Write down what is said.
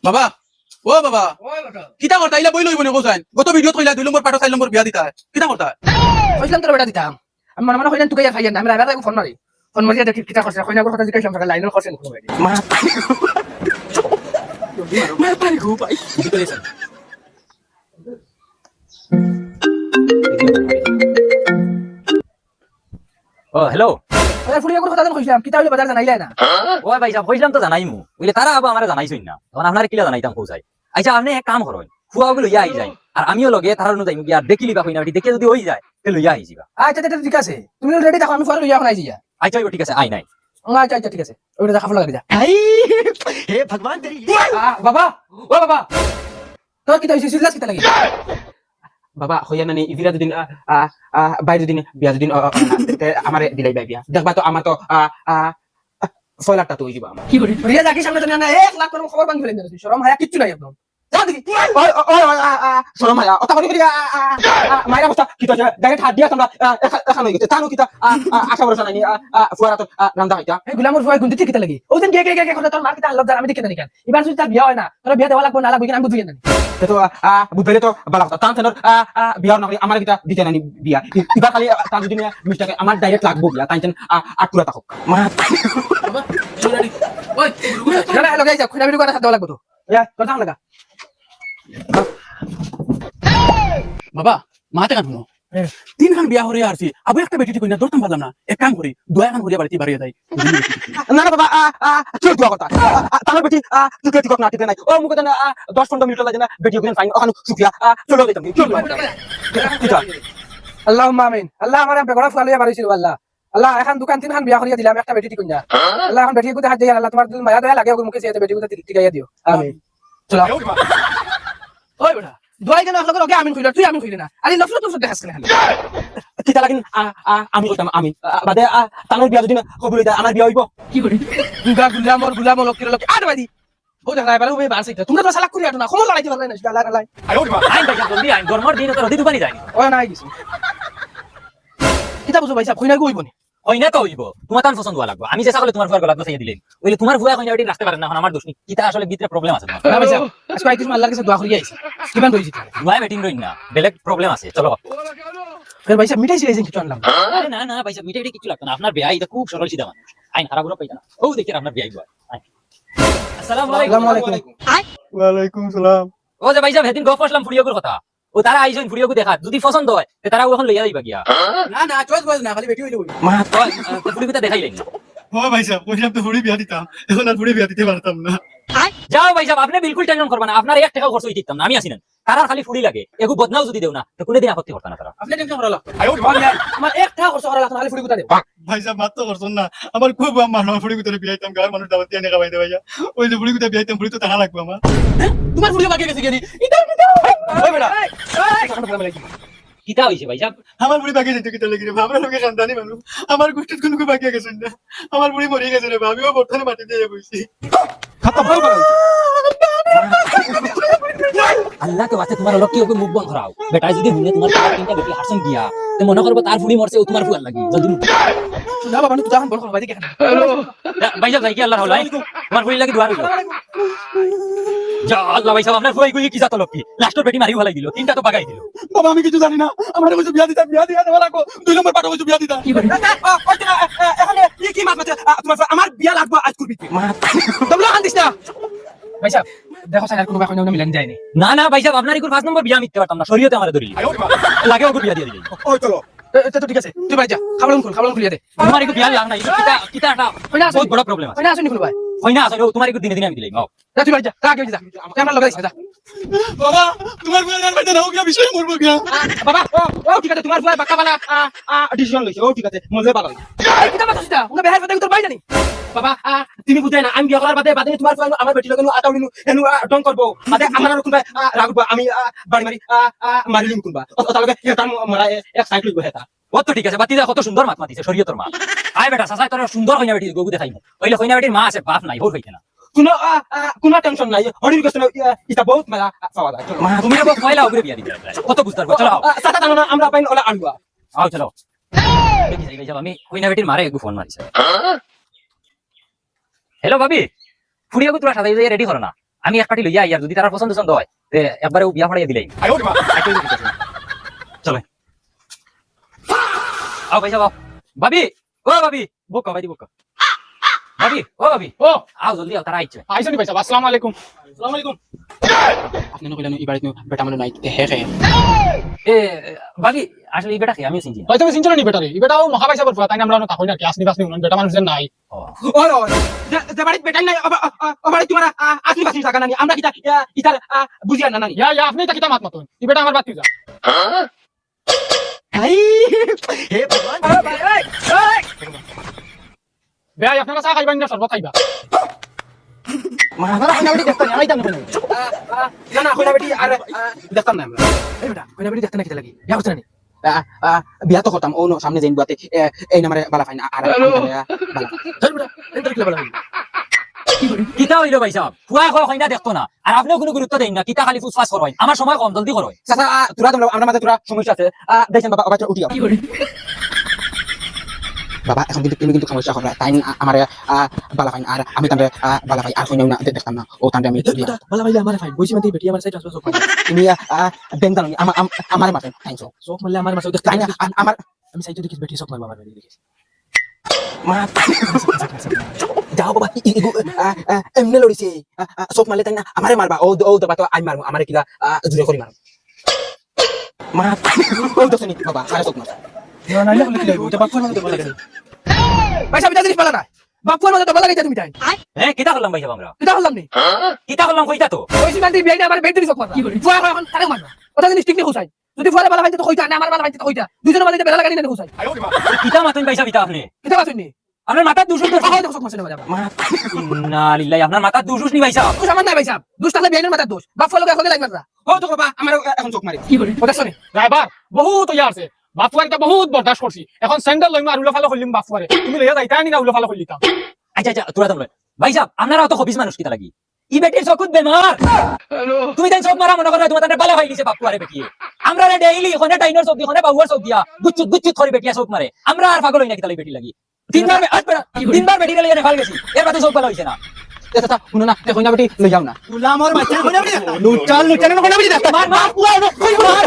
বাবা ও বাবা কিতা করতা ইলা বই লইব নে কোসাইন গত ভিডিওত কইলা 2 নম্বর পাটো 4 নম্বর বিয়া দিতা কিতা করতা কইলাম তোর বেটা দিতাম আমি মনে মনে কইলাম তুই খাইয়া না আমি রাইবা ফোন মারি ফোন মারিয়া দেখি কিতা করছ কইনা কথা জিজ্ঞাসা করে লাইনের করছেন কোন ভাই মা পানি গো ভাই ও হ্যালো আরে ফুড়িয়া কথা জান কইলাম কিতা হইলো বাজার জানাইলা না ও ভাই সাহেব কইলাম তো জানাইমু বলে তারা আবার আমারে জানাইছই না তখন আপনারা কিলা জানাইতাম কই যাই আচ্ছা আপনি এক কাম করুন ফুয়াগুলো ইয়া আই যাই আর আমিও লগে তারার নু যাইমু আর দেখি লিবা কইনা দেখে যদি হই যায় তাহলে ইয়া আই যাবা আচ্ছা এটা ঠিক আছে তুমি রেডি দেখো আমি ফোন লইয়া এখন আইছি আচ্ছা ঠিক আছে আই নাই আচ্ছা আচ্ছা ঠিক আছে ওইটা দেখা লাগা যা हे भगवान तेरी বাবা ও বাবা তোর কিতা হইছে সিরিয়াস কিতা লাগি বাবা হইয়া নানি ইদিরা দুদিন বাইরে দিন বিয়া দুদিন আমারে দিলাই বাই বিয়া দেখবা তো আমার তো 6 লাখ টাকা তো হই যাবে আমার কি করি রিয়া জাকি সামনে তো না 1 লাখ করে খবর ভাঙি ফেলেন শরম হায়া কিচ্ছু নাই একদম যা দেখি শরম আয়া ওটা করি মাইরা বস্তা কি তো ডাইরেক্ট হাত দিয়া তোমরা এখন হই গেছে তানো কিতা আশা ভরসা নাই ফুয়ারা তো রান্দা হইতা এই গুলামর ভয় গুনতে কিতা লাগি ওদিন গে কথা তোর মার কিতা আল্লাহ আমি দেখে জানি কেন এবার যদি তার বিয়া হয় না তোর বিয়া দেওয়া লাগবে না লাগবে কিনা আমি বুঝিয়ে জানি তো বুধবারে তো বালা কথা তান তেনর বিয়ার নকরি আমার কিতা দিতে নানি বিয়া ইবা খালি তার যদি মিস্টাকে আমার ডাইরেক্ট লাগবো বিয়া তাই তেন আটকুরা থাকুক মা বাবা চুরানি ওই না না লাগাই যাও খুনা ভিডিও কথা দেওয়া লাগবে তো ইয়া তোর দাম লাগা বাবা মাতে কান শুনো তিন খান বিয়া হরে আসি আবু একটা বেটি কইনা দরতাম পারলাম না এক কাম করি দয়া খান করিয়া বাড়িতে বাড়িয়ে যাই না না বাবা চল দোয়া কথা তার বেটি তুই ঠিক না ঠিক নাই ও মুকে না 10-15 মিনিট লাগে না বেটি ওখানে ফাইন ওখানে শুকিয়া চলো যাইতাম চল আল্লাহুম্মা আমিন আল্লাহ আমার বেগড়া ফুয়ালিয়া বাড়িছিল আল্লাহ আল্লাহ এখন দোকান তিন খান বিয়া করিয়া দিলাম একটা বেটি কইনা আল্লাহ এখন বেটি গুতে হাত দিয়া আল্লাহ তোমার মায়া দয়া লাগে মুকে সিয়াতে বেটি গুতে টিকাইয়া দিও আমিন চলো ওই বেটা দোয়াই কেন আপনাকে লগে আমিন কইলা তুই আমিন কইলি না আরে নফল তো দেখাস কেন কিতা লাগিন আমি কইতাম আমি বাদে তানোর বিয়া যদি কবুল হইতা আমার বিয়া হইব কি করি গুলামর লক্ষ্যের লক্ষ্য আর ভাই ও দেখা পারে ওই বাস এটা তোমরা তো সালাক করি আটো না কোন লড়াইতে পারলে না আল্লাহ আল্লাহ আইন ভাই জলদি আইন গরমর দিন তো রদি দুবানি যায় ও নাই কিছু কিতা বুঝো ভাই সাহেব কইনা কইব নি কইনা তো হইব তোমার তান পছন্দ হওয়া লাগবে আমি যে সকলে তোমার ফুয়ার গলা বসাইয়া দিলেন ওইলে তোমার ফুয়া কইনা বেটি রাখতে পারেন না এখন আমার দোষ নেই কিতা আসলে ভিতরে প্রবলেম আছে না ভাই সাহেব আজকে আইতিস আল্লাহর কাছে দোয়া করিয়া আইছি কিমান কইছি দুয়াই বেটিং রইন না বেলেগ প্রবলেম আছে চলো ফের ভাই সাহেব মিঠাই সিরাইছেন কিছু আনলাম আরে না না ভাই মিটাই কিছু লাগতো না আপনার বিয়া এটা খুব সরল সিধা মানুষ আইন হারা গুলো পাইতা না ও দেখি আপনার বিয়া হইব আসসালামু আসসালামু আলাইকুম वालेकुम सलाम ও যে ভাই সাহেব হেদিন গপ করলাম ফুড়িয়াগুর কথা ও তারা আইছেন ফুড়িয়াগু দেখা যদি পছন্দ হয় তে তারা ওখান লইয়া যাইবা গিয়া না না চয়েস বল না খালি বেটি হইলো মা তো ফুড়িগুতা দেখাইলেন না ओ भाई साहब কইলাম তো হুড়ি বিয়া দিতাম এখন আর হুড়ি বিয়া দিতে পারতাম না যাও ভাই সাহেব আপনি বিলকুল টেনশন করবেন না আপনার 1 টাকা খরচ হই দিতাম না আমি আসিনা তারার খালি ফুড়ি লাগে এগু বদনাও যদি দেও না তো কোনে দিন আপত্তি করতা না তারা আপনি টেনশন করা লাগতো আমার এক টাকা খরচ করা লাগতো খালি ফুড়ি গুতা দে ভাই সাহেব মাত্র করছেন না আমার খুব আমার হুড়ি ভিতরে বিয়াইতাম গাঁর মানুষ দাওয়াত দিয়ে নেকা বাইতে ভাইয়া ওই যে হুড়ি ভিতরে বিয়াইতাম হুড়ি তো টাকা লাগবে আমার তোমার ফুড়ি বাকি গেছে গেনি ইতা ওই বেটা কিতা হইছে ভাই সাহেব আমার বুড়ি বাকি যেতে কিতা লাগি রে আমরা লোকে খানদানি মানুষ আমার গোষ্ঠীর কোনো বাকি গেছেন না আমার বুড়ি মরে গেছে রে আমিও বর্তমানে মাটি দিয়ে বইছি খাতা বল বল আল্লাহ কে বাঁচে তোমার লক্ষ্য মুখ বন্ধ করাও বেটা যদি হুনে তোমার তিনটা বেটি হারসন গিয়া তো মনে করবো তার ফুড়ি মরছে ও তোমার ফুয়ার লাগি জলদি না বাবা তুই যখন বল ভাই দেখে ভাই সাহেব যাই কি আল্লাহ হলাই তোমার ফুড়ি লাগি দুয়ার হইলো যা আল্লাহ ভাই সাহেব আপনার ফুয়াই কই কি জাত লক্ষ্য লাস্টের বেটি মারি ফেলাই দিল তিনটা তো বাগাই দিল বাবা আমি কিছু জানি না আমার কইছো বিয়া দিতা বিয়া দিয়া দেওয়া লাগো 2 নম্বর পাটো কইছো বিয়া দিতা এখানে কি মাত মাতে তোমার আমার বিয়া লাগবে আজ করবি তোমরা আন দিস না ভাই সাহেব দেখো স্যার কোনো বাকি মিলান যায়নি না না ভাই সাহেব আপনার ইকুর 5 নম্বর বিয়া মিথ্যে পারতাম না শরীয়তে আমারে ধরি লাগে ওকে বিয়া দিয়ে দিই ওই চলো এটা তো ঠিক আছে তুই ভাই যা খাবলন খুলিয়া দে তোমার ইকু বিয়া লাগ নাই কিতা কিতা একটা বহুত বড় প্রবলেম আছে ওই না আসুনি খুল ভাই হয় না আসলে তোমার ইকু দিনে দিনে আমি দিলাই মাও যা তুই ভাই যা আগে যা ক্যামেরা লাগাইছ যা বাবা তোমার বিয়া জান বাইতে নাও কি বিষয় মরবো কি বাবা ও ঠিক আছে তোমার ভাই বাক্কাওয়ালা ডিসিশন লইছে ও ঠিক আছে মজে পাগল এই কিটা মাথা সিধা উনা বেহার কথা তোর ভাই জানি বাবা তুমি বুঝাই না আমি বিয়া করার বাদে তোমার ফ্রেন্ড আমার বেটি লগেন আটাউলিনু এনু ডং করবো বাদে আমার আর কোনবা রাখবো আমি বাড়ি মারি মারিলিম কোনবা কথা লগে এটা মরা এক সাইড লইবো হেতা ও তো ঠিক আছে বাতি কত সুন্দর মাত মাতিছে শরীয়তের মা আয় বেটা সাসাই তোর সুন্দর হইনা বেটি গগু দেখাইমু ওইলে হইনা বেটির মা আছে বাপ নাই হোর হইতে না কোনো টেনশন নাই হরির কাছে এটা বহুত মজা পাওয়া যায় চলো তুমি তো কয়লা উপরে বিয়া দিতে কত বুঝতার চলো সাতা টানো আমরা পাইন ওলা আনবা আও চলো দেখি যাই যাই আমি হইনা বেটির মারে একটু ফোন মারিছে হ্যালো ভাবি ফুড়িয়াগু তোরা সাজাই যাই রেডি করো না আমি এক পার্টি লইয়া আই আর যদি তারা পছন্দ পছন্দ হয় তে একবারে বিয়া পড়াইয়া দিলাই চলো আও পয়সা বাও ভাবি ও ভাবি বুক ভাই বুক ভাবি ও ভাবি ও আও জলদি আও তারা আইছে আইসনি ভাই সাহেব আসসালামু আলাইকুম আসসালামু আলাইকুম আপনি নকইলেন এই বাড়িতে বেটা মানুষ নাই হে হে এ ভাবি আসলে এই বেটা কি আমি চিনি না। ভাই তুমি চিন্তা নি বেটারে এই বেটাও মহা পয়সা বলবা তাই না আমরা তাকই না কি আসনি বাসনি উন বেটা মানুষ নাই ও ওই ওই যে বাড়িতে বেটাই নাই ও বাড়ি তোমার আসলি বাসি টাকা নানি আমরা কিটা ইতার বুঝিয়া না নানি ইয়া আপনি তাকিটা মাত মতন এই বেটা আমার বাতি যা হে ভগবান ভাই আপনারা চা খাইবেন না শরবত খাইবা মারা কইনা বেটি দেখতে না আইতাম না না কইনা বেটি আর দেখতাম না আমরা এই বেটা কইনা বেটি দেখতে না কিটা লাগি বিয়া করছ না বিয়া তো করতাম ও সামনে যাইন বুয়াতে এই নামারে বালা ফাইন আর বালা চল বেটা এন্টার কি বালা ফাইন কিতা হইলো ভাই সাহেব ফুয়া খাওয়া কইনা দেখতো না আর আপনিও কোনো গুরুত্ব দেন না কিতা খালি ফুসফাস করবেন আমার সময় কম জলদি করবেন চাচা তোরা আমরা মাঝে তোরা সমস্যা আছে দেখেন বাবা বাবা উঠিয়া বাবা এখন কিন্তু সমস্যা হবে তাই আমার বালা ফাইন আর আমি তান্ডে বালা ফাই আর কইনা না দেখতাম না ও তান্ডে আমি বালা ফাইলে আমার ফাইন বইছি মানে বেটি আমার সাইড আসবে সব তুমি বেন জানো আমার মাথা তাই সব মারলে আমার মাথা তাই না আমার আমি সাইড দেখিস বেটি সব মারবা আমার বেটি দেখিস মা যাও বাবা এমনে লড়িছে সব মারলে তাই না আমারে মারবা ও দাবা তো আমি মারবো আমারে কিলা জুরে করি মারবো মা ও তো শুনি বাবা আরে সব মার না না কি লাগবে এটা বাপুর মধ্যে বলা লাগে ভাই সাহেব এটা জিনিস বলা না বাপুর মধ্যে তো বলা লাগে তুমি তাই কিতা করলাম ভাই সাহেব আমরা এটা হলাম নি কিতা করলাম কইতা তো ওই সিমান্তি বিয়াইনা আমার বেড দিছ কথা ফুয়া এখন তারে মারবা ওটা জিনিস ঠিক নি হোসাই যদি ফুয়া বালা ভাইতে তো কইতা না আমার বালা ভাইতে তো কইতা দুজনের মাঝে বেলা লাগানি না হোসাই কিতা মাতুন ভাই সাহেব ইতা আপনি এটা কথা শুনি আপনার মাথা দুশুস তো হয় দেখো মাসে না বাবা ইন্না লিল্লাহি আপনার মাথা দুশুস নি ভাই সাহেব তো সামান নাই ভাই সাহেব দুষ তাহলে বিয়াইনার মাথা দোষ বাপ ফুয়া লোক এখন লাগবে না ও তো বাবা আমার এখন চোখ মারি ওটা শুনি ড্রাইভার বহুত ইয়া আছে বাপুয়ারিটা বহুত বরদাস্ত করছি এখন স্যান্ডেল লইমা আর উলা ফালো কইলিম বাপুয়ারে তুমি লইয়া যাইতা নি না উলা ফালো কইলিতাম আচ্ছা আচ্ছা তোরা তোমরা ভাই সাহেব আপনারা তো হবিস মানুষ কিতা লাগি ই বেটির চকুত বেমার তুমি তাই চোখ মারা মনে করো তোমার তান্ডে বালা হই গেছে বাপুয়ারে বেটিয়ে আমরা রে ডেইলি ওখানে টাইনার চোখ দি ওখানে বাবুয়ার চোখ দিয়া গুচ্চুত করে বেটিয়া চোখ মারে আমরা আর পাগল হই না কিতা লাগি বেটি লাগি তিনবার বেটি লইয়া নেফাল গেছি এর বাদে চোখ বালা হইছে না চাচা শুনো না কইনা বেটি লই যাও না উলা মোর বাচ্চা কইনা বেটি লুচাল কইনা বেটি মার পুয়া কই মার